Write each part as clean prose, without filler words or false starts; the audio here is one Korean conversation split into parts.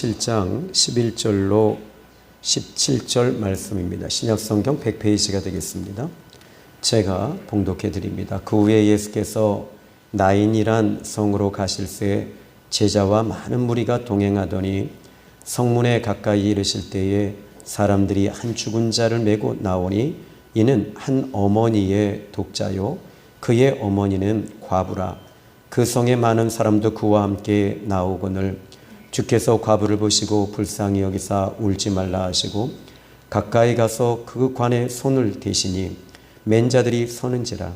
17장 11절로 17절 말씀입니다. 신약성경 100페이지가 되겠습니다. 제가 봉독해 드립니다. 그 후에 예수께서 나인이란 성으로 가실새 제자와 많은 무리가 동행하더니 성문에 가까이 이르실 때에 사람들이 한 죽은 자를 메고 나오니 이는 한 어머니의 독자요 그의 어머니는 과부라. 그 성에 많은 사람도 그와 함께 나오거늘 주께서 과부를 보시고 불쌍히 여기사 울지 말라 하시고 가까이 가서 그 관에 손을 대시니 맨 자들이 서는지라.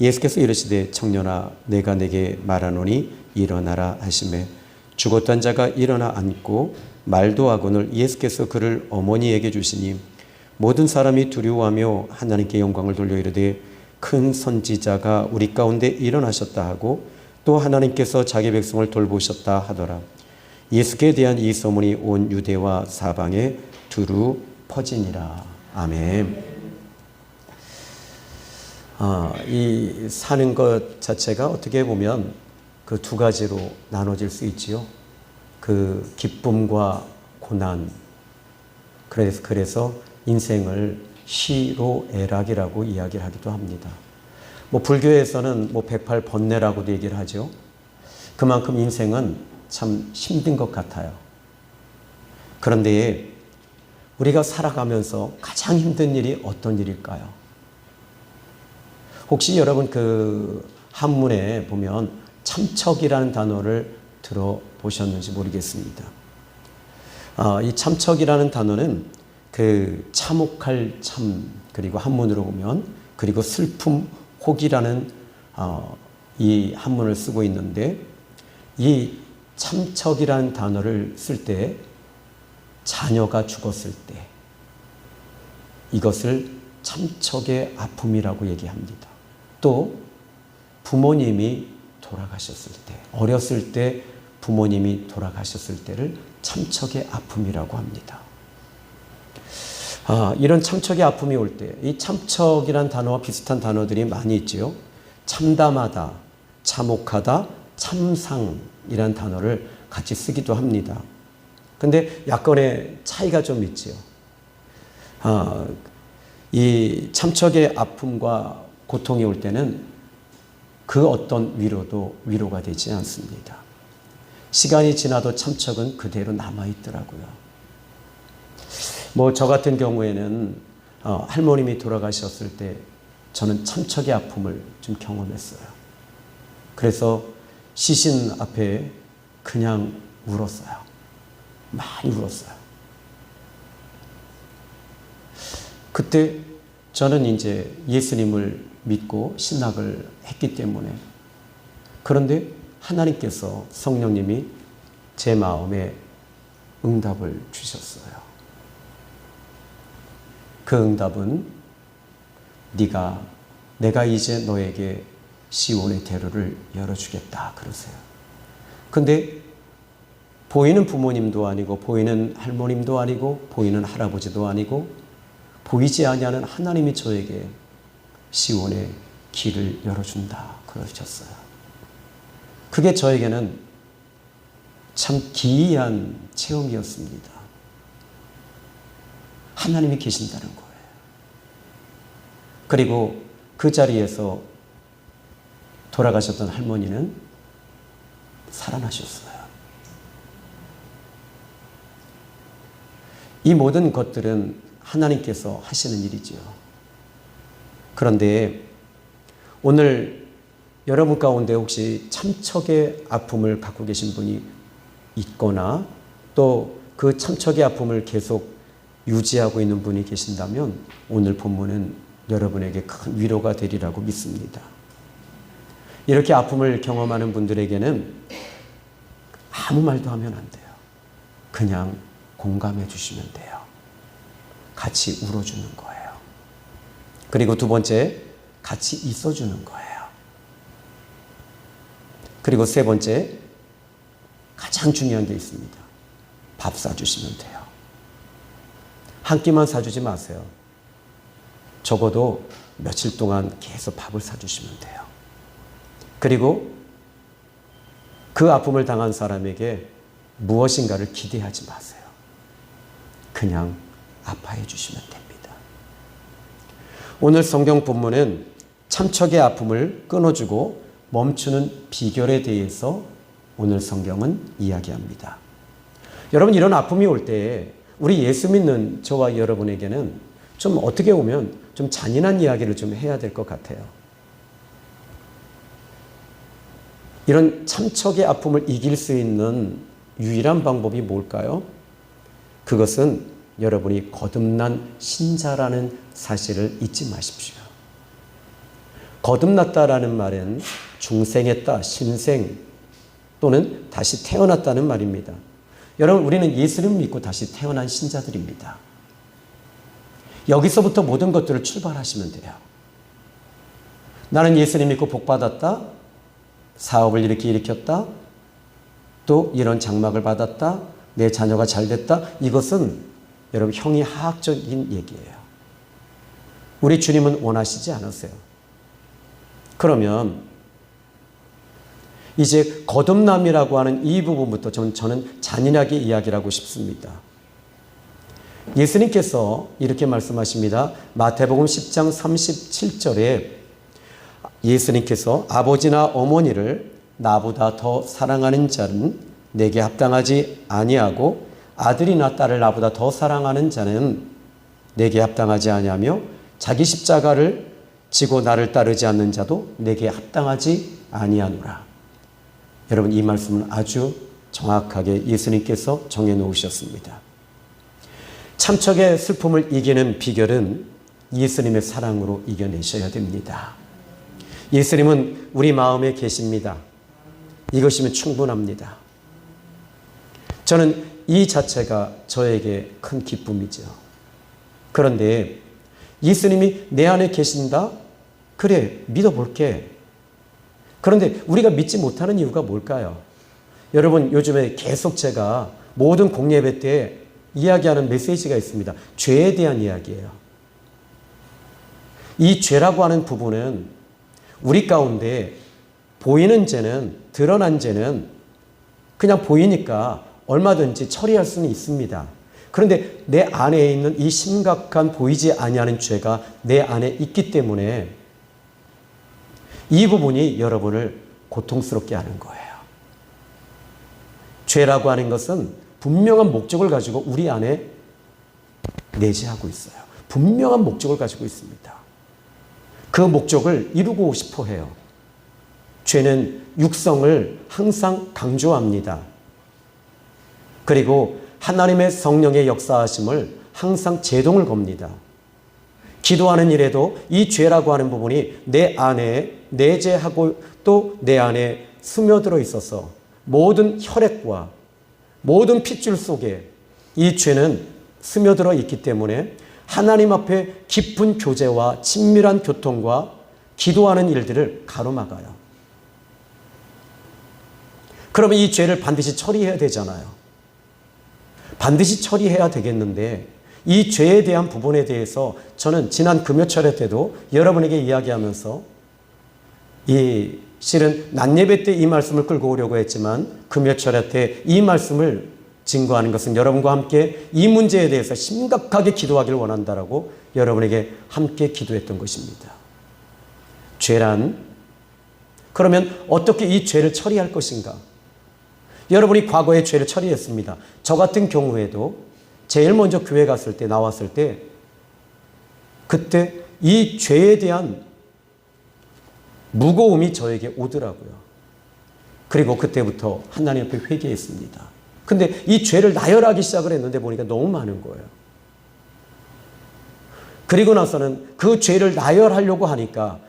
예수께서 이르시되 청년아 내가 내게 말하노니 일어나라 하시매 죽었던 자가 일어나 앉고 말도 하거늘 예수께서 그를 어머니에게 주시니 모든 사람이 두려워하며 하나님께 영광을 돌려 이르되 큰 선지자가 우리 가운데 일어나셨다 하고 또 하나님께서 자기 백성을 돌보셨다 하더라. 예수께 대한 이 소문이 온 유대와 사방에 두루 퍼지니라. 아멘. 이 사는 것 자체가 어떻게 보면 그 두 가지로 나눠질 수 있지요. 그 기쁨과 고난. 그래서 인생을 시로애락이라고 이야기를 하기도 합니다. 불교에서는 108번뇌라고도 얘기를 하죠. 그만큼 인생은 참 힘든 것 같아요. 그런데 우리가 살아가면서 가장 힘든 일이 어떤 일일까요? 혹시 여러분 그 한문에 보면 참척이라는 단어를 들어보셨는지 모르겠습니다. 이 참척이라는 단어는 그 참혹할 참, 그리고 한문으로 보면 그리고 슬픔 혹이라는 이 한문을 쓰고 있는데 이 참척이라는 단어를 쓸 때 자녀가 죽었을 때 이것을 참척의 아픔이라고 얘기합니다. 또 부모님이 돌아가셨을 때, 어렸을 때 부모님이 돌아가셨을 때를 참척의 아픔이라고 합니다. 이런 참척의 아픔이 올 때 이 참척이란 단어와 비슷한 단어들이 많이 있지요. 참담하다, 참혹하다, 참상이란 단어를 같이 쓰기도 합니다. 근데 약간의 차이가 좀 있지요. 이 참척의 아픔과 고통이 올 때는 그 어떤 위로도 위로가 되지 않습니다. 시간이 지나도 참척은 그대로 남아있더라고요. 저 같은 경우에는 할머님이 돌아가셨을 때 저는 참척의 아픔을 좀 경험했어요. 그래서 시신 앞에 그냥 울었어요. 많이 울었어요. 그때 저는 이제 예수님을 믿고 신학을 했기 때문에, 그런데 하나님께서 성령님이 제 마음에 응답을 주셨어요. 그 응답은 내가 이제 너에게 시온의 대로를 열어주겠다 그러세요. 근데 보이는 부모님도 아니고 보이는 할머님도 아니고 보이는 할아버지도 아니고 보이지 아니하는 하나님이 저에게 시온의 길을 열어준다 그러셨어요. 그게 저에게는 참 기이한 체험이었습니다. 하나님이 계신다는 거예요. 그리고 그 자리에서 돌아가셨던 할머니는 살아나셨어요. 이 모든 것들은 하나님께서 하시는 일이지요. 그런데 오늘 여러분 가운데 혹시 참척의 아픔을 갖고 계신 분이 있거나 또 그 참척의 아픔을 계속 유지하고 있는 분이 계신다면 오늘 본문은 여러분에게 큰 위로가 되리라고 믿습니다. 이렇게 아픔을 경험하는 분들에게는 아무 말도 하면 안 돼요. 그냥 공감해 주시면 돼요. 같이 울어주는 거예요. 그리고 두 번째, 같이 있어주는 거예요. 그리고 세 번째, 가장 중요한 게 있습니다. 밥 사주시면 돼요. 한 끼만 사주지 마세요. 적어도 며칠 동안 계속 밥을 사주시면 돼요. 그리고 그 아픔을 당한 사람에게 무엇인가를 기대하지 마세요. 그냥 아파해 주시면 됩니다. 오늘 성경 본문은 참척의 아픔을 끊어주고 멈추는 비결에 대해서 오늘 성경은 이야기합니다. 여러분, 이런 아픔이 올 때 우리 예수 믿는 저와 여러분에게는 좀 어떻게 보면 좀 잔인한 이야기를 좀 해야 될 것 같아요. 이런 참척의 아픔을 이길 수 있는 유일한 방법이 뭘까요? 그것은 여러분이 거듭난 신자라는 사실을 잊지 마십시오. 거듭났다라는 말은 중생했다, 신생 또는 다시 태어났다는 말입니다. 여러분, 우리는 예수님을 믿고 다시 태어난 신자들입니다. 여기서부터 모든 것들을 출발하시면 돼요. 나는 예수님 믿고 복받았다. 사업을 이렇게 일으켰다. 또 이런 장막을 받았다. 내 자녀가 잘 됐다. 이것은 여러분 형이하학적인 얘기예요. 우리 주님은 원하시지 않으세요. 그러면 이제 거듭남이라고 하는 이 부분부터 저는 잔인하게 이야기를 하고 싶습니다. 예수님께서 이렇게 말씀하십니다. 마태복음 10장 37절에 예수님께서 아버지나 어머니를 나보다 더 사랑하는 자는 내게 합당하지 아니하고 아들이나 딸을 나보다 더 사랑하는 자는 내게 합당하지 아니하며 자기 십자가를 지고 나를 따르지 않는 자도 내게 합당하지 아니하노라. 여러분, 이 말씀은 아주 정확하게 예수님께서 정해놓으셨습니다. 참척의 슬픔을 이기는 비결은 예수님의 사랑으로 이겨내셔야 됩니다. 예수님은 우리 마음에 계십니다. 이것이면 충분합니다. 저는 이 자체가 저에게 큰 기쁨이죠. 그런데 예수님이 내 안에 계신다? 그래, 믿어볼게. 그런데 우리가 믿지 못하는 이유가 뭘까요? 여러분, 요즘에 계속 제가 모든 공예배 때 이야기하는 메시지가 있습니다. 죄에 대한 이야기예요. 이 죄라고 하는 부분은 우리 가운데 보이는 죄는, 드러난 죄는 그냥 보이니까 얼마든지 처리할 수는 있습니다. 그런데 내 안에 있는 이 심각한 보이지 아니하는 죄가 내 안에 있기 때문에 이 부분이 여러분을 고통스럽게 하는 거예요. 죄라고 하는 것은 분명한 목적을 가지고 우리 안에 내재하고 있어요. 분명한 목적을 가지고 있습니다. 그 목적을 이루고 싶어 해요. 죄는 육성을 항상 강조합니다. 그리고 하나님의 성령의 역사하심을 항상 제동을 겁니다. 기도하는 일에도 이 죄라고 하는 부분이 내 안에 내재하고 또 내 안에 스며들어 있어서 모든 혈액과 모든 핏줄 속에 이 죄는 스며들어 있기 때문에 하나님 앞에 깊은 교제와 친밀한 교통과 기도하는 일들을 가로막아요. 그러면 이 죄를 반드시 처리해야 되잖아요. 반드시 처리해야 되겠는데 이 죄에 대한 부분에 대해서 저는 지난 금요철회 때도 여러분에게 이야기하면서 실은 낮예배 때 이 말씀을 끌고 오려고 했지만 금요철회 때 이 말씀을 증거하는 것은 여러분과 함께 이 문제에 대해서 심각하게 기도하기를 원한다라고 여러분에게 함께 기도했던 것입니다. 죄란, 그러면 어떻게 이 죄를 처리할 것인가? 여러분이 과거에 죄를 처리했습니다. 저 같은 경우에도 제일 먼저 교회 갔을 때, 나왔을 때 그때 이 죄에 대한 무거움이 저에게 오더라고요. 그리고 그때부터 하나님 앞에 회개했습니다. 근데 이 죄를 나열하기 시작을 했는데 보니까 너무 많은 거예요. 그리고 나서는 그 죄를 나열하려고 하니까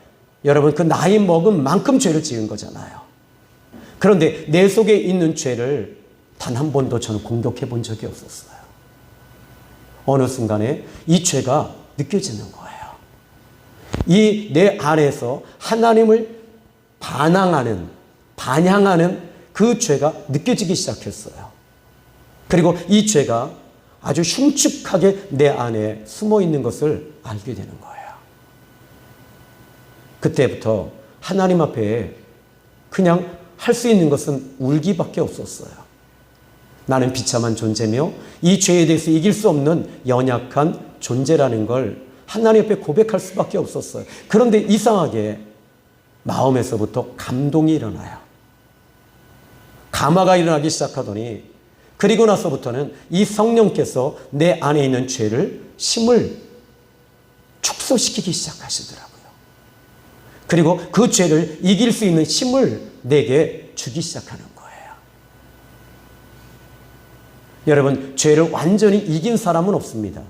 여러분 그 나이 먹은 만큼 죄를 지은 거잖아요. 그런데 내 속에 있는 죄를 단 한 번도 저는 공격해 본 적이 없었어요. 어느 순간에 이 죄가 느껴지는 거예요. 이 내 안에서 하나님을 반향하는 그 죄가 느껴지기 시작했어요. 그리고 이 죄가 아주 흉측하게 내 안에 숨어 있는 것을 알게 되는 거예요. 그때부터 하나님 앞에 그냥 할 수 있는 것은 울기밖에 없었어요. 나는 비참한 존재며 이 죄에 대해서 이길 수 없는 연약한 존재라는 걸 하나님 앞에 고백할 수밖에 없었어요. 그런데 이상하게 마음에서부터 감동이 일어나요. 감화가 일어나기 시작하더니 그리고 나서부터는 이 성령께서 내 안에 있는 죄를 힘을 축소시키기 시작하시더라고요. 그리고 그 죄를 이길 수 있는 힘을 내게 주기 시작하는 거예요. 여러분, 죄를 완전히 이긴 사람은 없습니다.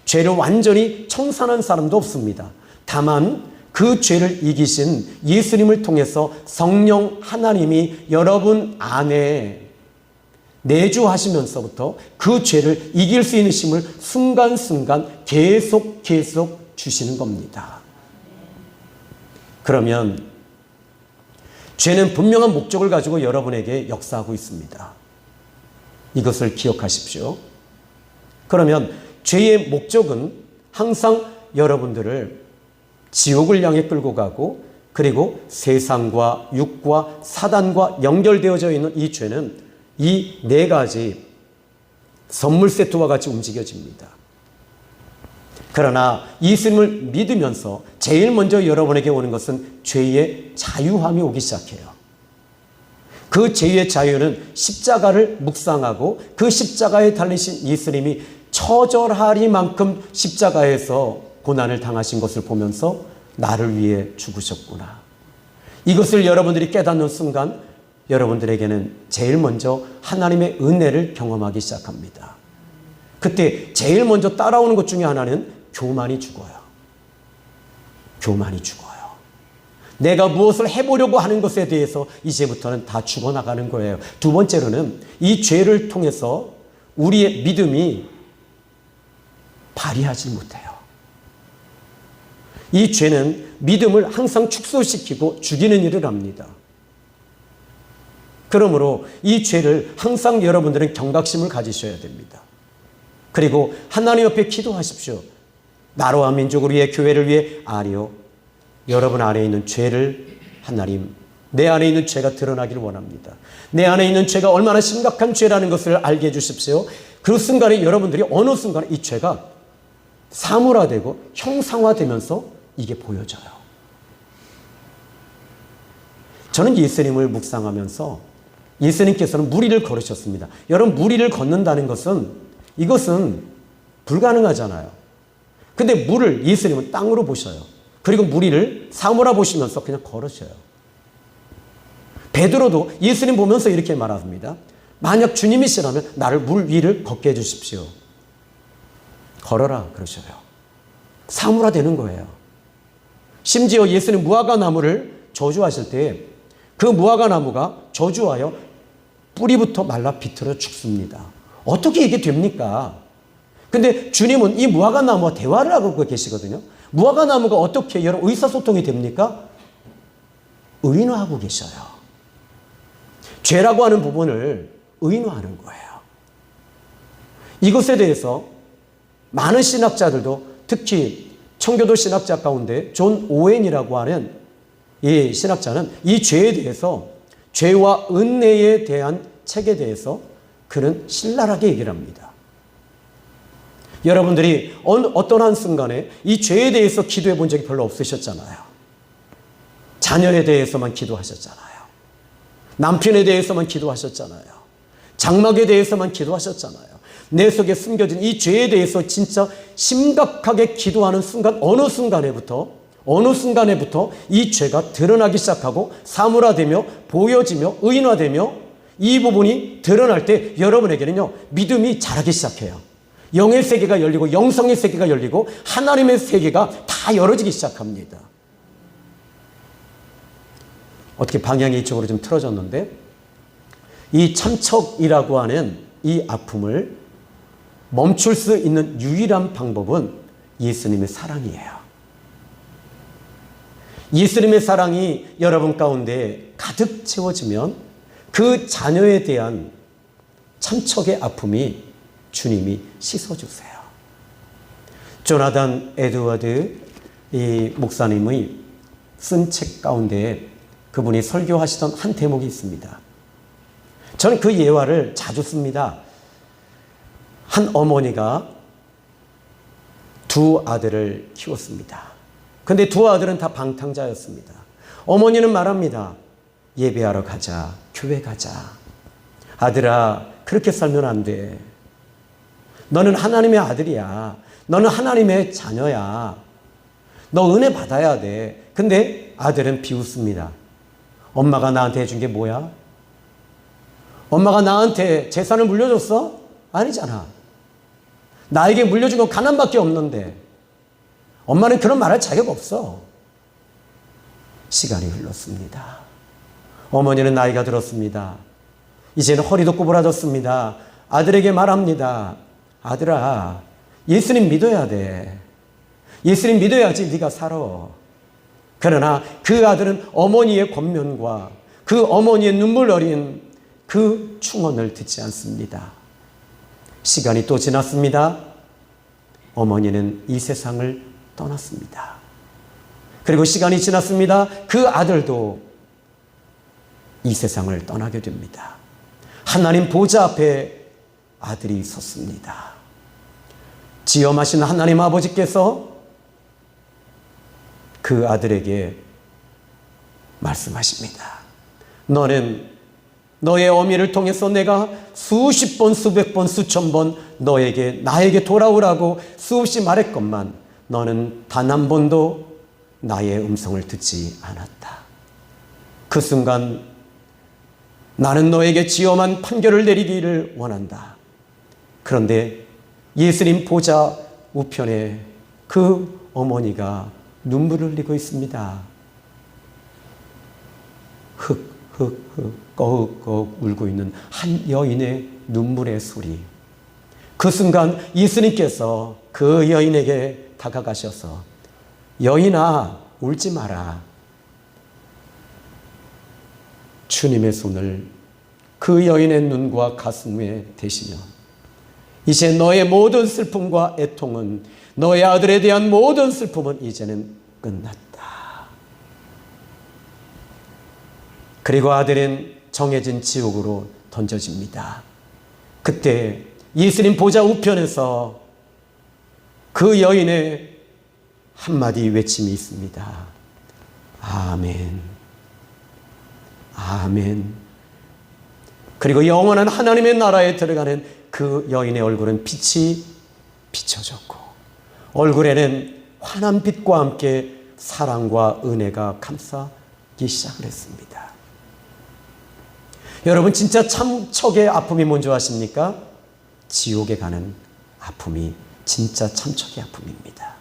죄를 완전히 청산한 사람도 없습니다. 다만 그 죄를 이기신 예수님을 통해서 성령 하나님이 여러분 안에 내주하시면서부터 그 죄를 이길 수 있는 힘을 순간순간 계속 주시는 겁니다. 그러면 죄는 분명한 목적을 가지고 여러분에게 역사하고 있습니다. 이것을 기억하십시오. 그러면 죄의 목적은 항상 여러분들을 지옥을 향해 끌고 가고 그리고 세상과 육과 사단과 연결되어져 있는 이 죄는 이 네 가지 선물 세트와 같이 움직여집니다. 그러나 예수님을 믿으면서 제일 먼저 여러분에게 오는 것은 죄의 자유함이 오기 시작해요. 그 죄의 자유는 십자가를 묵상하고 그 십자가에 달리신 예수님이 처절하리만큼 십자가에서 고난을 당하신 것을 보면서 나를 위해 죽으셨구나. 이것을 여러분들이 깨닫는 순간 여러분들에게는 제일 먼저 하나님의 은혜를 경험하기 시작합니다. 그때 제일 먼저 따라오는 것 중에 하나는 교만이 죽어요. 교만이 죽어요. 내가 무엇을 해보려고 하는 것에 대해서 이제부터는 다 죽어나가는 거예요. 두 번째로는 이 죄를 통해서 우리의 믿음이 발휘하지 못해요. 이 죄는 믿음을 항상 축소시키고 죽이는 일을 합니다. 그러므로 이 죄를 항상 여러분들은 경각심을 가지셔야 됩니다. 그리고 하나님 옆에 기도하십시오. 나라와 민족을 위해, 교회를 위해. 아니요, 여러분 안에 있는 죄를 하나님, 내 안에 있는 죄가 드러나기를 원합니다. 내 안에 있는 죄가 얼마나 심각한 죄라는 것을 알게 해주십시오. 그 순간에 여러분들이 어느 순간에 이 죄가 사물화되고 형상화되면서 이게 보여져요. 저는 예수님을 묵상하면서 예수님께서는 무리를 걸으셨습니다. 여러분, 무리를 걷는다는 것은 이것은 불가능하잖아요. 근데 물을 예수님은 땅으로 보셔요. 그리고 무리를 사물화 보시면서 그냥 걸으셔요. 베드로도 예수님 보면서 이렇게 말합니다. 만약 주님이시라면 나를 물 위를 걷게 해주십시오. 걸어라 그러셔요. 사물화 되는 거예요. 심지어 예수님 무화과 나무를 저주하실 때 그 무화과 나무가 저주하여 뿌리부터 말라 비틀어 죽습니다. 어떻게 이게 됩니까? 근데 주님은 이 무화과 나무와 대화를 하고 계시거든요. 무화과 나무가 어떻게 여러분 의사소통이 됩니까? 의인화하고 계셔요. 죄라고 하는 부분을 의인화하는 거예요. 이것에 대해서 많은 신학자들도, 특히 청교도 신학자 가운데 존 오웬이라고 하는 이 신학자는 이 죄에 대해서, 죄와 은혜에 대한 책에 대해서 그는 신랄하게 얘기를 합니다. 여러분들이 어떤 한 순간에 이 죄에 대해서 기도해 본 적이 별로 없으셨잖아요. 자녀에 대해서만 기도하셨잖아요. 남편에 대해서만 기도하셨잖아요. 장막에 대해서만 기도하셨잖아요. 내 속에 숨겨진 이 죄에 대해서 진짜 심각하게 기도하는 순간, 어느 순간에부터 이 죄가 드러나기 시작하고 사물화되며 보여지며 의인화되며 이 부분이 드러날 때 여러분에게는요, 믿음이 자라기 시작해요. 영의 세계가 열리고 영성의 세계가 열리고 하나님의 세계가 다 열어지기 시작합니다. 어떻게 방향이 이쪽으로 좀 틀어졌는데, 이 참척이라고 하는 이 아픔을 멈출 수 있는 유일한 방법은 예수님의 사랑이에요. 예수님의 사랑이 여러분 가운데 가득 채워지면 그 자녀에 대한 참척의 아픔이 주님이 씻어주세요. 조나단 에드워드 이 목사님의 쓴 책 가운데 그분이 설교하시던 한 대목이 있습니다. 저는 그 예화를 자주 씁니다. 한 어머니가 두 아들을 키웠습니다. 근데 두 아들은 다 방탕자였습니다. 어머니는 말합니다. 예배하러 가자. 교회 가자. 아들아, 그렇게 살면 안 돼. 너는 하나님의 아들이야. 너는 하나님의 자녀야. 너 은혜 받아야 돼. 근데 아들은 비웃습니다. 엄마가 나한테 해준 게 뭐야? 엄마가 나한테 재산을 물려줬어? 아니잖아. 나에게 물려준 건 가난밖에 없는데 엄마는 그런 말할 자격 없어. 시간이 흘렀습니다. 어머니는 나이가 들었습니다. 이제는 허리도 구부라졌습니다. 아들에게 말합니다. 아들아, 예수님 믿어야 돼. 예수님 믿어야지 네가 살아. 그러나 그 아들은 어머니의 권면과 그 어머니의 눈물 어린 그 충언을 듣지 않습니다. 시간이 또 지났습니다. 어머니는 이 세상을 떠났습니다. 그리고 시간이 지났습니다. 그 아들도 이 세상을 떠나게 됩니다. 하나님 보좌 앞에 아들이 섰습니다. 지엄하신 하나님 아버지께서 그 아들에게 말씀하십니다. 너는 너의 어미를 통해서 내가 수십 번, 수백 번, 수천 번 나에게 돌아오라고 수없이 말했건만 너는 단 한 번도 나의 음성을 듣지 않았다. 그 순간 나는 너에게 지엄한 판결을 내리기를 원한다. 그런데 예수님 보좌 우편에 그 어머니가 눈물을 흘리고 있습니다. 꺼흑꺼흑 울고 있는 한 여인의 눈물의 소리. 그 순간 예수님께서 그 여인에게 다가가셔서 여인아, 울지 마라. 주님의 손을 그 여인의 눈과 가슴에 대시며 이제 너의 모든 슬픔과 애통은, 너의 아들에 대한 모든 슬픔은 이제는 끝났다. 그리고 아들은 정해진 지옥으로 던져집니다. 그때 예수님 보좌 우편에서 그 여인의 한마디 외침이 있습니다. 아멘. 아멘. 그리고 영원한 하나님의 나라에 들어가는 그 여인의 얼굴은 빛이 비춰졌고 얼굴에는 환한 빛과 함께 사랑과 은혜가 감싸기 시작을 했습니다. 여러분, 진짜 참척의 아픔이 뭔지 아십니까? 지옥에 가는 아픔이 진짜 참척의 아픔입니다.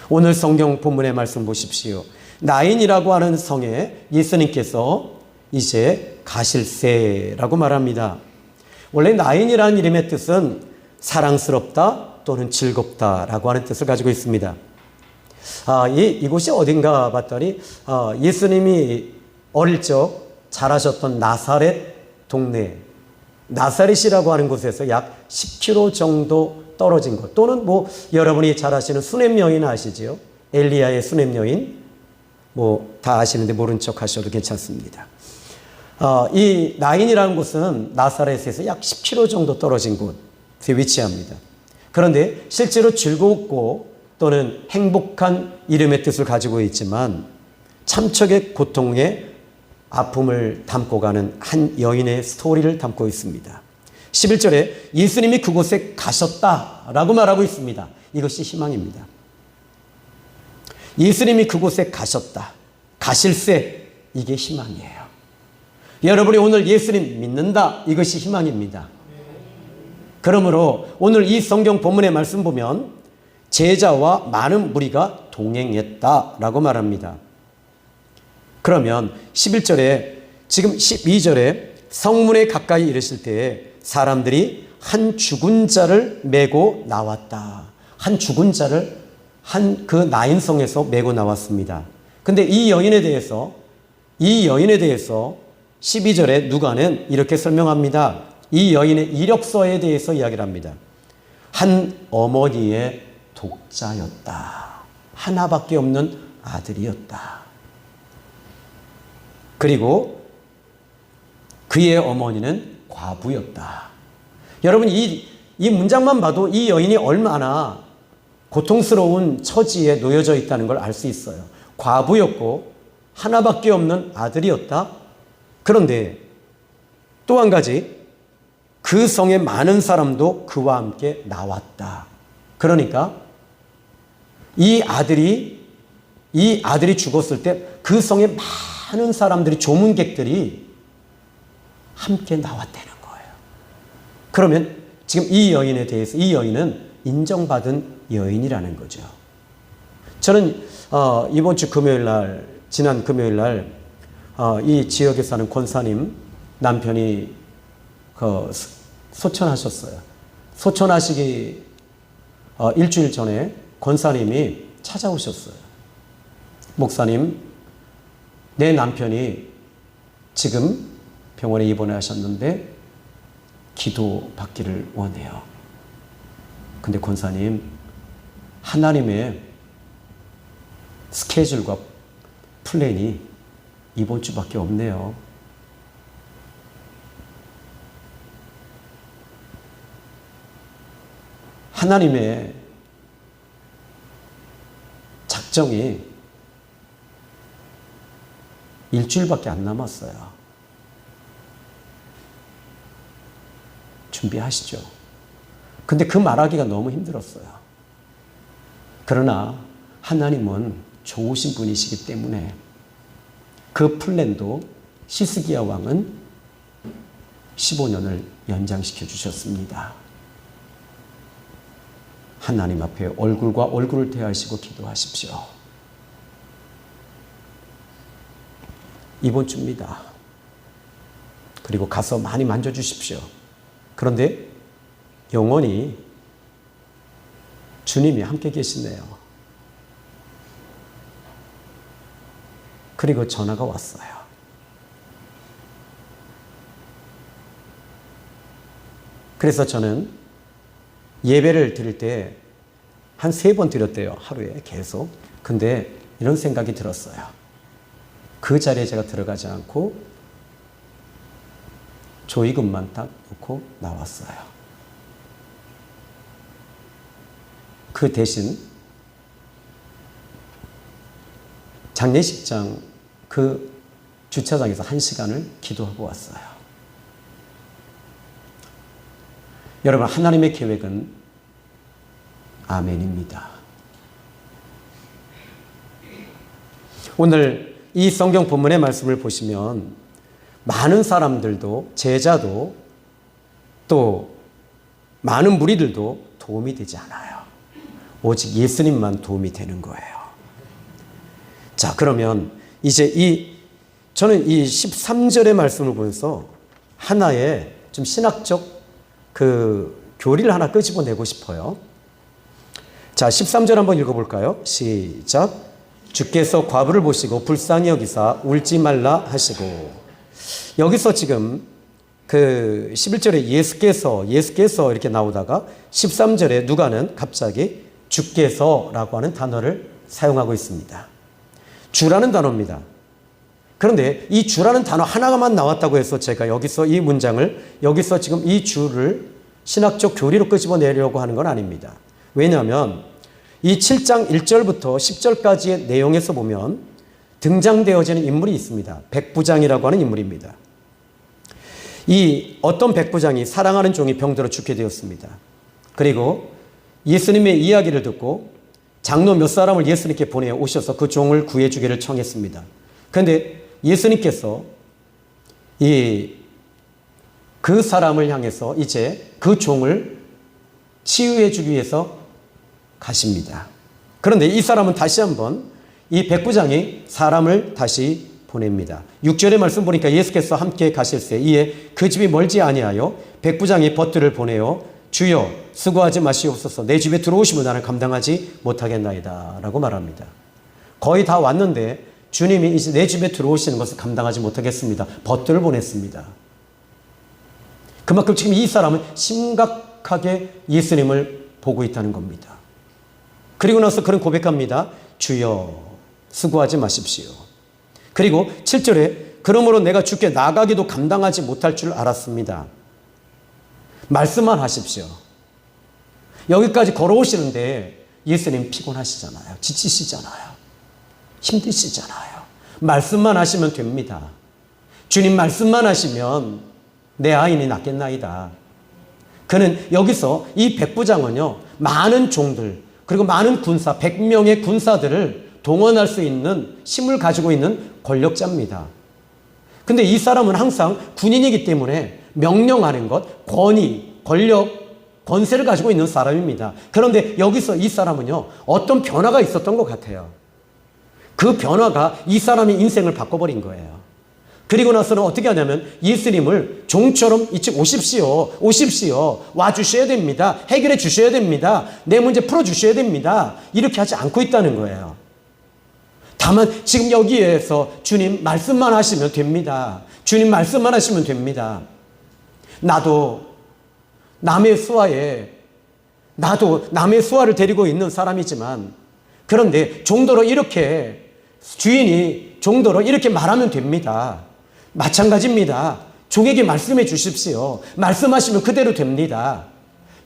오늘 성경 본문의 말씀 보십시오. 나인이라고 하는 성에 예수님께서 이제 가실세라고 말합니다. 원래 나인이라는 이름의 뜻은 사랑스럽다 또는 즐겁다라고 하는 뜻을 가지고 있습니다. 이곳이 어딘가 봤더니 예수님이 어릴 적 자라셨던 나사렛 동네, 나사렛이라고 하는 곳에서 약 10km 정도 떨어진 곳, 또는 여러분이 잘 아시는 수넴 여인 아시죠? 엘리야의 수넴 여인, 다 아시는데 모른 척 하셔도 괜찮습니다. 이 나인이라는 곳은 나사렛에서 약 10km 정도 떨어진 곳에 위치합니다. 그런데 실제로 즐겁고 또는 행복한 이름의 뜻을 가지고 있지만 참척의 고통에 아픔을 담고 가는 한 여인의 스토리를 담고 있습니다. 11절에 예수님이 그곳에 가셨다라고 말하고 있습니다. 이것이 희망입니다. 예수님이 그곳에 가셨다. 가실세, 이게 희망이에요. 여러분이 오늘 예수님 믿는다, 이것이 희망입니다. 그러므로 오늘 이 성경 본문의 말씀 보면 제자와 많은 무리가 동행했다라고 말합니다. 그러면 11절에, 지금 12절에 성문에 가까이 이르실 때에 사람들이 한 죽은 자를 메고 나왔다. 한 죽은 자를 그 나인성에서 메고 나왔습니다. 근데 이 여인에 대해서 12절에 누가는 이렇게 설명합니다. 이 여인의 이력서에 대해서 이야기를 합니다. 한 어머니의 독자였다. 하나밖에 없는 아들이었다. 그리고 그의 어머니는 과부였다. 여러분, 이 문장만 봐도 이 여인이 얼마나 고통스러운 처지에 놓여져 있다는 걸 알 수 있어요. 과부였고 하나밖에 없는 아들이었다. 그런데 또 한 가지, 그 성에 많은 사람도 그와 함께 나왔다. 그러니까 이 아들이 죽었을 때 그 성에 많은 사람들이, 조문객들이 함께 나왔다는 거예요. 그러면 지금 이 여인에 대해서, 이 여인은 인정받은 여인이라는 거죠. 저는 이번 주 금요일 날, 지난 금요일 날 이 지역에 사는 권사님 남편이 소천하셨어요. 소천하시기 일주일 전에 권사님이 찾아오셨어요. 목사님, 내 남편이 지금 병원에 입원하셨는데 기도 받기를 원해요. 근데 권사님, 하나님의 스케줄과 플랜이 이번 주밖에 없네요. 하나님의 작정이 일주일밖에 안 남았어요. 준비하시죠. 근데 그 말하기가 너무 힘들었어요. 그러나 하나님은 좋으신 분이시기 때문에 그 플랜도 시스기야 왕은 15년을 연장시켜 주셨습니다. 하나님 앞에 얼굴과 얼굴을 대하시고 기도하십시오. 이번 주입니다. 그리고 가서 많이 만져주십시오. 그런데 영원히 주님이 함께 계시네요. 그리고 전화가 왔어요. 그래서 저는 예배를 드릴 때 한 3번 드렸대요. 하루에 계속. 근데 이런 생각이 들었어요. 그 자리에 제가 들어가지 않고 조의금만 딱 놓고 나왔어요. 그 대신 장례식장 그 주차장에서 1시간을 기도하고 왔어요. 여러분, 하나님의 계획은 아멘입니다. 오늘 이 성경 본문의 말씀을 보시면 많은 사람들도, 제자도, 또 많은 무리들도 도움이 되지 않아요. 오직 예수님만 도움이 되는 거예요. 자, 그러면 이제 저는 이 13절의 말씀을 보면서 하나의 좀 신학적 교리를 하나 끄집어내고 싶어요. 자, 13절 한번 읽어볼까요? 시작. 주께서 과부를 보시고 불쌍히 여기사 울지 말라 하시고. 여기서 지금 11절에 예수께서 이렇게 나오다가 13절에 누가는 갑자기 주께서라고 하는 단어를 사용하고 있습니다. 주라는 단어입니다. 그런데 이 주라는 단어 하나만 나왔다고 해서 제가 여기서 이 문장을, 여기서 지금 이 주를 신학적 교리로 끄집어내려고 하는 건 아닙니다. 왜냐하면 이 7장 1절부터 10절까지의 내용에서 보면 등장되어지는 인물이 있습니다. 백부장이라고 하는 인물입니다. 이 어떤 백부장이 사랑하는 종이 병들어 죽게 되었습니다. 그리고 예수님의 이야기를 듣고 장로 몇 사람을 예수님께 보내 오셔서 그 종을 구해주기를 청했습니다. 그런데 예수님께서 그 사람을 향해서 이제 그 종을 치유해 주기 위해서 가십니다. 그런데 이 사람은 다시 한번 이 백부장이 사람을 다시 보냅니다. 6절의 말씀 보니까 예수께서 함께 가실새 이에 그 집이 멀지 아니하여 백부장이 벗들을 보내어 주여 수고하지 마시옵소서 내 집에 들어오시면 나는 감당하지 못하겠나이다 라고 말합니다. 거의 다 왔는데 주님이 이제 내 집에 들어오시는 것을 감당하지 못하겠습니다. 벗들을 보냈습니다. 그만큼 지금 이 사람은 심각하게 예수님을 보고 있다는 겁니다. 그리고 나서 그는 고백합니다. 주여 수고하지 마십시오. 그리고 7절에 그러므로 내가 주께 나가기도 감당하지 못할 줄 알았습니다. 말씀만 하십시오. 여기까지 걸어오시는데 예수님 피곤하시잖아요. 지치시잖아요. 힘드시잖아요. 말씀만 하시면 됩니다. 주님 말씀만 하시면 내 아인이 낫겠나이다. 그는 여기서 이 백부장은요, 많은 종들, 그리고 많은 군사, 100명의 군사들을 동원할 수 있는 힘을 가지고 있는 권력자입니다. 근데 이 사람은 항상 군인이기 때문에 명령하는 것, 권위, 권력, 권세를 가지고 있는 사람입니다. 그런데 여기서 이 사람은요, 어떤 변화가 있었던 것 같아요. 그 변화가 이 사람의 인생을 바꿔버린 거예요. 그리고 나서는 어떻게 하냐면 예수님을 종처럼 이쪽 오십시오. 오십시오. 와주셔야 됩니다. 해결해 주셔야 됩니다. 내 문제 풀어주셔야 됩니다. 이렇게 하지 않고 있다는 거예요. 다만 지금 여기에서 주님 말씀만 하시면 됩니다. 주님 말씀만 하시면 됩니다. 나도 남의 수하를 데리고 있는 사람이지만, 그런데 종도로 이렇게 주인이 종도로 이렇게 말하면 됩니다. 마찬가지입니다. 종에게 말씀해 주십시오. 말씀하시면 그대로 됩니다.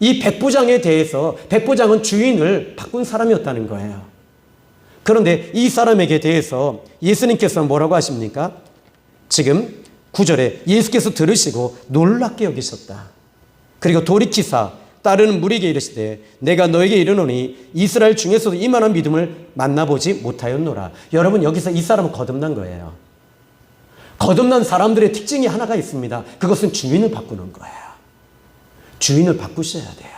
이 백부장에 대해서 백부장은 주인을 바꾼 사람이었다는 거예요. 그런데 이 사람에게 대해서 예수님께서는 뭐라고 하십니까? 지금 9절에 예수께서 들으시고 놀랍게 여기셨다. 그리고 돌이키사 따르는 무리에게 이르시되 내가 너에게 이르노니 이스라엘 중에서도 이만한 믿음을 만나보지 못하였노라. 여러분, 여기서 이 사람은 거듭난 거예요. 거듭난 사람들의 특징이 하나가 있습니다. 그것은 주인을 바꾸는 거예요. 주인을 바꾸셔야 돼요.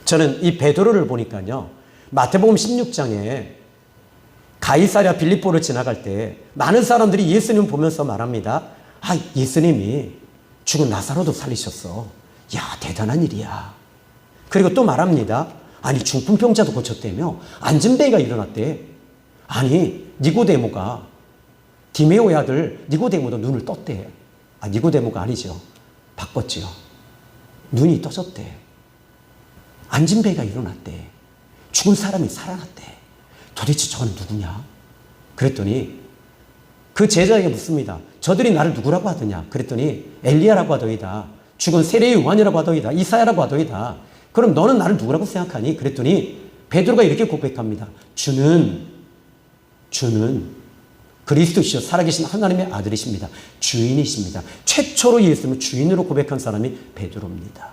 저는 이 베드로를 보니까요, 마태복음 16장에 가이사랴 빌립보를 지나갈 때 많은 사람들이 예수님을 보면서 말합니다. 아, 예수님이 죽은 나사로도 살리셨어. 야, 대단한 일이야. 그리고 또 말합니다. 아니, 중풍병자도 고쳤다며. 안진뱅이가 일어났대. 아니, 니고데모가, 디메오의 아들 니고데모도 눈을 떴대. 아, 니고데모가 아니죠. 바꿨지요. 눈이 떠졌대. 안진뱅이가 일어났대. 죽은 사람이 살아났대. 도대체 저건 누구냐? 그랬더니 그 제자에게 묻습니다. 저들이 나를 누구라고 하더냐? 그랬더니 엘리야라고 하더이다. 죽은 세례 요한이라고 하더이다. 이사야라고 하더이다. 그럼 너는 나를 누구라고 생각하니? 그랬더니 베드로가 이렇게 고백합니다. 주는 그리스도시요 살아계신 하나님의 아들이십니다. 주인이십니다. 최초로 예수님을 주인으로 고백한 사람이 베드로입니다.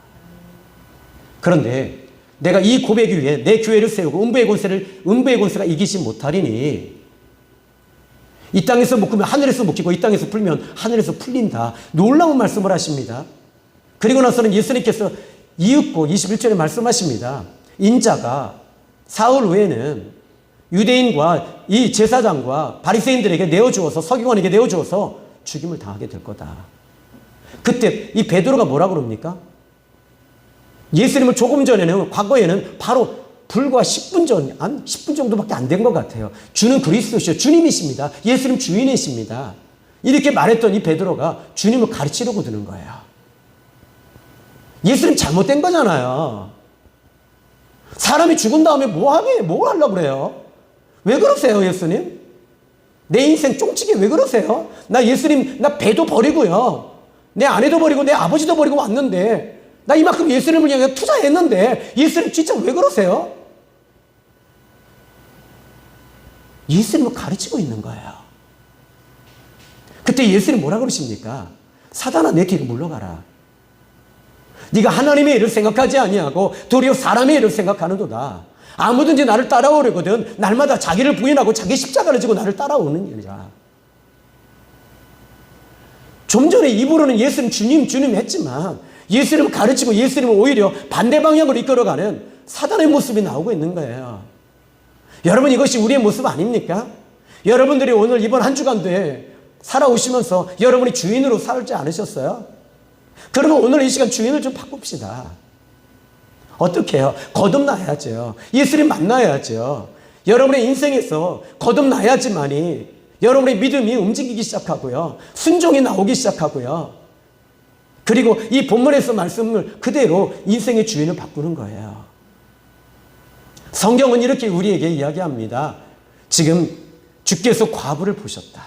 그런데 내가 이 고백 위에 내 교회를 세우고 음부의 권세가 이기지 못하리니, 이 땅에서 묶으면 하늘에서 묶이고 이 땅에서 풀면 하늘에서 풀린다. 놀라운 말씀을 하십니다. 그리고 나서는 예수님께서 이윽고 21절에 말씀하십니다. 인자가 사흘 후에는 유대인과 이 제사장과 바리새인들에게 내어주어서, 서기관에게 내어주어서 죽임을 당하게 될 거다. 그때 이 베드로가 뭐라 그럽니까? 예수님을 조금 전에는, 과거에는 바로 불과 10분 전, 한 10분 정도밖에 안 된 것 같아요. 주는 그리스도시요 주님이십니다. 예수님 주인이십니다. 이렇게 말했던 이 베드로가 주님을 가르치려고 드는 거예요. 예수님 잘못된 거잖아요. 사람이 죽은 다음에 뭘 하려고 그래요? 왜 그러세요, 예수님? 내 인생 쫑치게 왜 그러세요? 나 예수님, 나 배도 버리고요. 내 아내도 버리고 내 아버지도 버리고 왔는데, 나 이만큼 예수님을 향해 투자했는데 예수님 진짜 왜 그러세요? 예수님을 가르치고 있는 거예요. 그때 예수님 뭐라 그러십니까? 사단아, 내 뒤로 물러가라. 네가 하나님의 일을 생각하지 아니하고 도리어 사람의 일을 생각하는도다. 아무든지 나를 따라오려거든 날마다 자기를 부인하고 자기 십자가를 지고 나를 따라오는 일이라. 좀 전에 입으로는 예수님 주님 했지만 예수님을 가르치고 예수님을 오히려 반대 방향으로 이끌어가는 사단의 모습이 나오고 있는 거예요. 여러분, 이것이 우리의 모습 아닙니까? 여러분들이 오늘 이번 한 주간도에 살아오시면서 여러분이 주인으로 살지 않으셨어요? 그러면 오늘 이 시간 주인을 좀 바꿉시다. 어떻게 해요? 거듭나야죠. 예수님 만나야죠. 여러분의 인생에서 거듭나야지만이 여러분의 믿음이 움직이기 시작하고요. 순종이 나오기 시작하고요. 그리고 이 본문에서 말씀을 그대로 인생의 주인을 바꾸는 거예요. 성경은 이렇게 우리에게 이야기합니다. 지금 주께서 과부를 보셨다.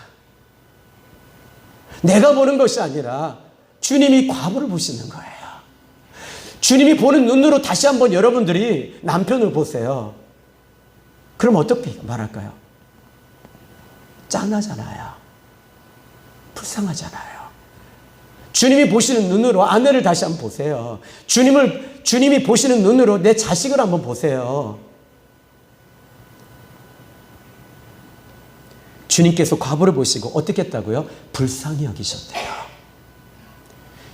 내가 보는 것이 아니라 주님이 과부를 보시는 거예요. 주님이 보는 눈으로 다시 한번 여러분들이 남편을 보세요. 그럼 어떻게 말할까요? 짠하잖아요. 불쌍하잖아요. 주님이 보시는 눈으로 아내를 다시 한번 보세요. 주님이 보시는 눈으로 내 자식을 한번 보세요. 주님께서 과부를 보시고 어떻게 했다고요? 불쌍히 여기셨대요.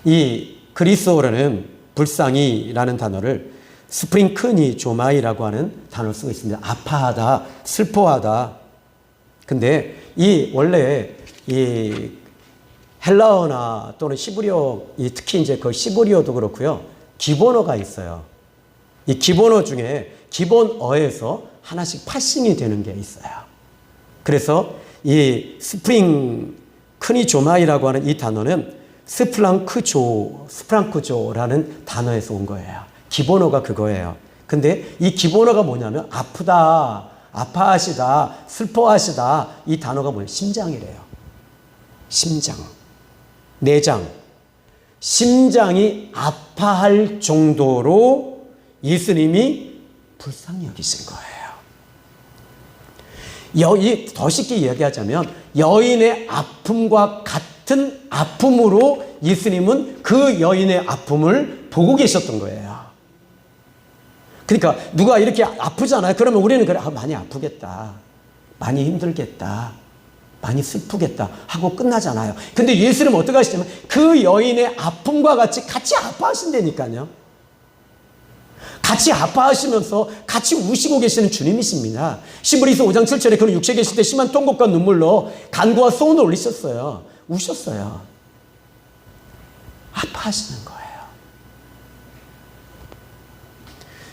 이 그리스어로는 불쌍히라는 단어를 스프링크니 조마이라고 하는 단어를 쓰고 있습니다. 아파하다, 슬퍼하다. 근데 원래 이 헬라어나 또는 히브리어, 특히 이제 그 히브리어도 그렇고요. 기본어가 있어요. 이 기본어 중에 기본어에서 하나씩 파싱이 되는 게 있어요. 그래서 이 스프링크니 조마이라고 하는 이 단어는 스프랑크조라는 단어에서 온 거예요. 기본어가 그거예요. 근데 이 기본어가 뭐냐면 아프다, 아파하시다, 슬퍼하시다, 이 단어가 뭐예요? 심장이래요. 심장, 내장. 심장이 아파할 정도로 예수님이 불쌍히 여기신 거예요. 더 쉽게 이야기하자면 여인의 아픔과 같은 아픔으로 예수님은 그 여인의 아픔을 보고 계셨던 거예요. 그러니까 누가 이렇게 아프잖아요. 그러면 우리는 그래, 많이 아프겠다, 많이 힘들겠다, 많이 슬프겠다 하고 끝나잖아요. 근데 예수님은 어떻게 하시냐면 그 여인의 아픔과 같이 아파하신다니까요. 같이 아파하시면서 같이 우시고 계시는 주님이십니다. 시브리서 5장 7절에 그는 육체에 계실 때 심한 통곡과 눈물로 간구와 소원을 올리셨어요. 우셨어요. 아파하시는 거예요.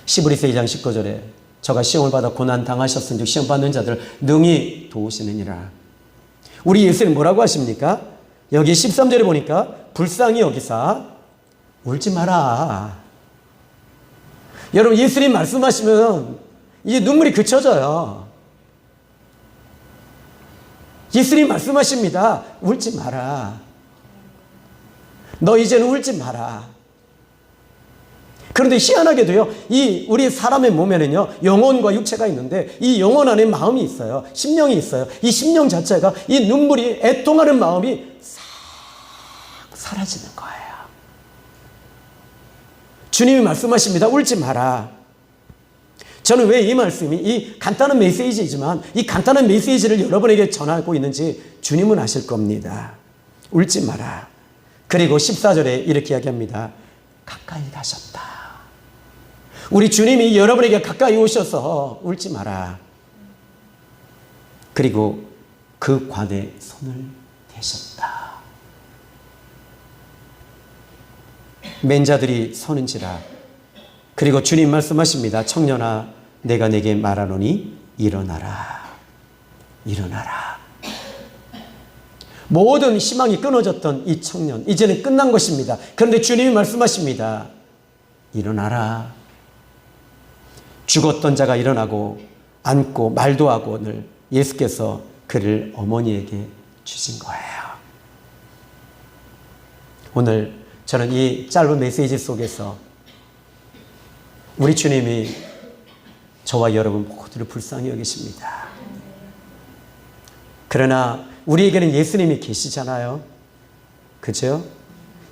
시브리서 2장 19절에 저가 시험을 받아 고난 당하셨은즉 시험 받는 자들 능히 도우시느니라. 우리 예수님 뭐라고 하십니까? 여기 13절에 보니까 불쌍히 여기사 울지 마라. 여러분 예수님 말씀하시면 이제 눈물이 그쳐져요. 예수님 말씀하십니다. 울지 마라. 너 이제는 울지 마라. 그런데 희한하게도요, 우리 사람의 몸에는요, 영혼과 육체가 있는데, 이 영혼 안에 마음이 있어요. 심령이 있어요. 이 심령 자체가 이 눈물이 애통하는 마음이 싹 사라지는 거예요. 주님이 말씀하십니다. 울지 마라. 저는 왜 이 말씀이, 이 간단한 메시지이지만, 이 간단한 메시지를 여러분에게 전하고 있는지 주님은 아실 겁니다. 울지 마라. 그리고 14절에 이렇게 이야기합니다. 가까이 가셨다. 우리 주님이 여러분에게 가까이 오셔서 울지 마라. 그리고 그 관에 손을 대셨다. 맨자들이 서는지라. 그리고 주님 말씀하십니다. 청년아, 내가 내게 말하노니 일어나라. 일어나라. 모든 희망이 끊어졌던 이 청년, 이제는 끝난 것입니다. 그런데 주님이 말씀하십니다. 일어나라. 죽었던 자가 일어나고 앉고 말도 하고 늘 예수께서 그를 어머니에게 주신 거예요. 오늘 저는 이 짧은 메시지 속에서 우리 주님이 저와 여러분 모두를 불쌍히 여기십니다. 그러나 우리에게는 예수님이 계시잖아요. 그죠?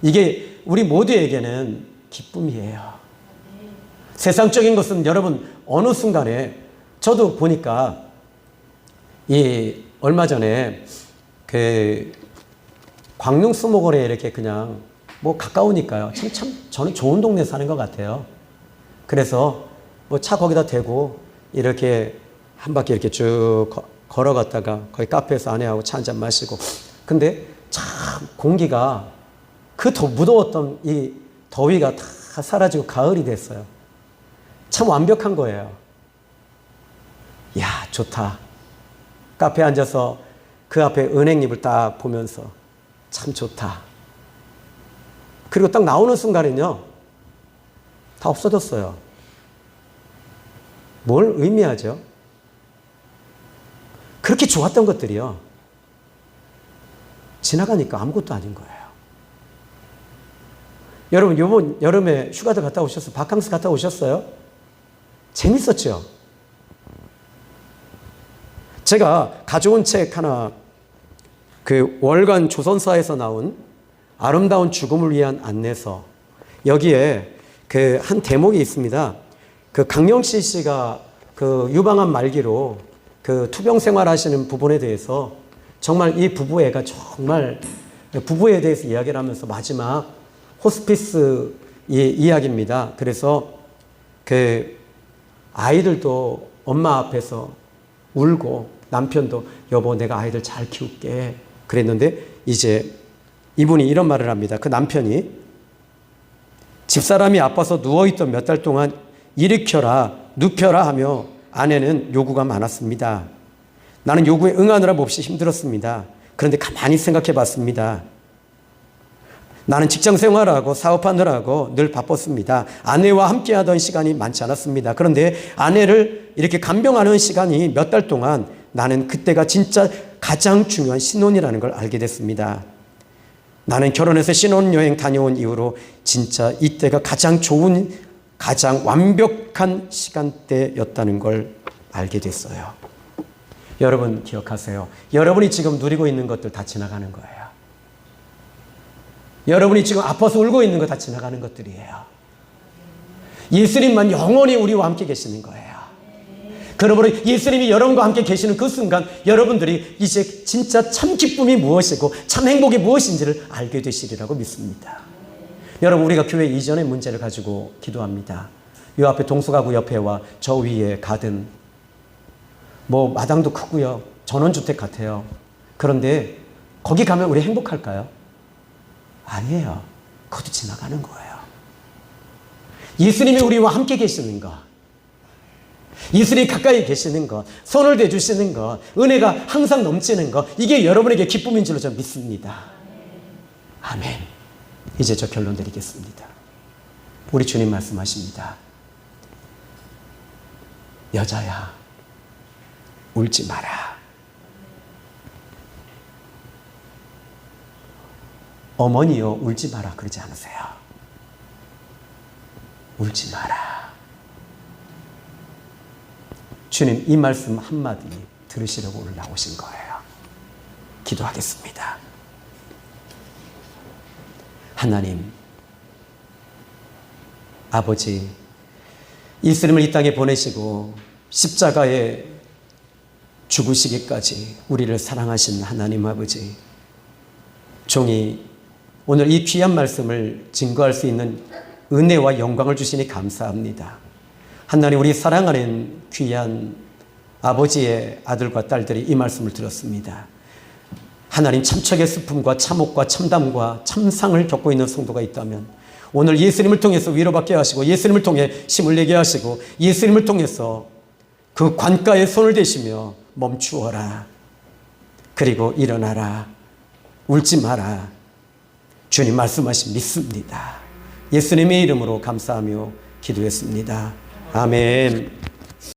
이게 우리 모두에게는 기쁨이에요. 세상적인 것은 여러분 어느 순간에 저도 보니까 얼마 전에 그 광릉 수목원에 이렇게 그냥 뭐 가까우니까요. 참 저는 좋은 동네 사는 것 같아요. 그래서 뭐 차 거기다 대고 이렇게 한 바퀴 이렇게 쭉 걸어갔다가 거기 카페에서 아내하고 차 한잔 마시고. 근데 참 공기가 그 더 무더웠던 이 더위가 다 사라지고 가을이 됐어요. 참 완벽한 거예요. 야, 좋다. 카페에 앉아서 그 앞에 은행잎을 딱 보면서 참 좋다. 그리고 딱 나오는 순간은요, 다 없어졌어요. 뭘 의미하죠? 그렇게 좋았던 것들이요. 지나가니까 아무것도 아닌 거예요. 여러분, 이번 여름에 휴가도 갔다 오셨어요? 바캉스 갔다 오셨어요? 재밌었죠? 제가 가져온 책 하나, 그 월간 조선사에서 나온 아름다운 죽음을 위한 안내서, 여기에 그 한 대목이 있습니다. 그 강영실 씨가 그 유방암 말기로 그 투병 생활하시는 부분에 대해서 정말 이 부부애가 정말 부부에 대해서 이야기를 하면서 마지막 호스피스 이야기입니다. 그래서 그 아이들도 엄마 앞에서 울고 남편도 여보 내가 아이들 잘 키울게 그랬는데 이제 이분이 이런 말을 합니다. 그 남편이 집사람이 아파서 누워있던 몇 달 동안 일으켜라 눕혀라 하며 아내는 요구가 많았습니다. 나는 요구에 응하느라 몹시 힘들었습니다. 그런데 가만히 생각해 봤습니다. 나는 직장 생활하고 사업하느라고 늘 바빴습니다. 아내와 함께 하던 시간이 많지 않았습니다. 그런데 아내를 이렇게 간병하는 시간이 몇 달 동안 나는 그때가 진짜 가장 중요한 신혼이라는 걸 알게 됐습니다. 나는 결혼해서 신혼여행 다녀온 이후로 진짜 이때가 가장 좋은, 가장 완벽한 시간대였다는 걸 알게 됐어요. 여러분 기억하세요. 여러분이 지금 누리고 있는 것들 다 지나가는 거예요. 여러분이 지금 아파서 울고 있는 거 다 지나가는 것들이에요. 예수님만 영원히 우리와 함께 계시는 거예요. 그러므로 예수님이 여러분과 함께 계시는 그 순간 여러분들이 이제 진짜 참 기쁨이 무엇이고 참 행복이 무엇인지를 알게 되시리라고 믿습니다. 여러분 우리가 교회 이전의 문제를 가지고 기도합니다. 이 앞에 동서가구 옆에와 저 위에 가든 뭐 마당도 크고요. 전원주택 같아요. 그런데 거기 가면 우리 행복할까요? 아니에요. 그것도 지나가는 거예요. 예수님이 우리와 함께 계시는 것, 예수님이 가까이 계시는 것, 손을 대주시는 것, 은혜가 항상 넘치는 것, 이게 여러분에게 기쁨인 줄로 저는 믿습니다. 아멘. 이제 저 결론 드리겠습니다. 우리 주님 말씀하십니다. 여자야, 울지 마라. 어머니요, 울지 마라 그러지 않으세요. 울지 마라. 주님 이 말씀 한마디 들으시려고 오늘 나오신 거예요. 기도하겠습니다. 하나님, 아버지, 예수님을 이 땅에 보내시고 십자가에 죽으시기까지 우리를 사랑하신 하나님 아버지, 종이 오늘 이 귀한 말씀을 증거할 수 있는 은혜와 영광을 주시니 감사합니다. 하나님, 우리 사랑하는 귀한 아버지의 아들과 딸들이 이 말씀을 들었습니다. 하나님, 참척의 슬픔과 참혹과 참담과 참상을 겪고 있는 성도가 있다면 오늘 예수님을 통해서 위로받게 하시고 예수님을 통해 힘을 내게 하시고 예수님을 통해서 그 관가에 손을 대시며 멈추어라. 그리고 일어나라. 울지 마라. 주님 말씀하신 믿습니다. 예수님의 이름으로 감사하며 기도했습니다. 아멘.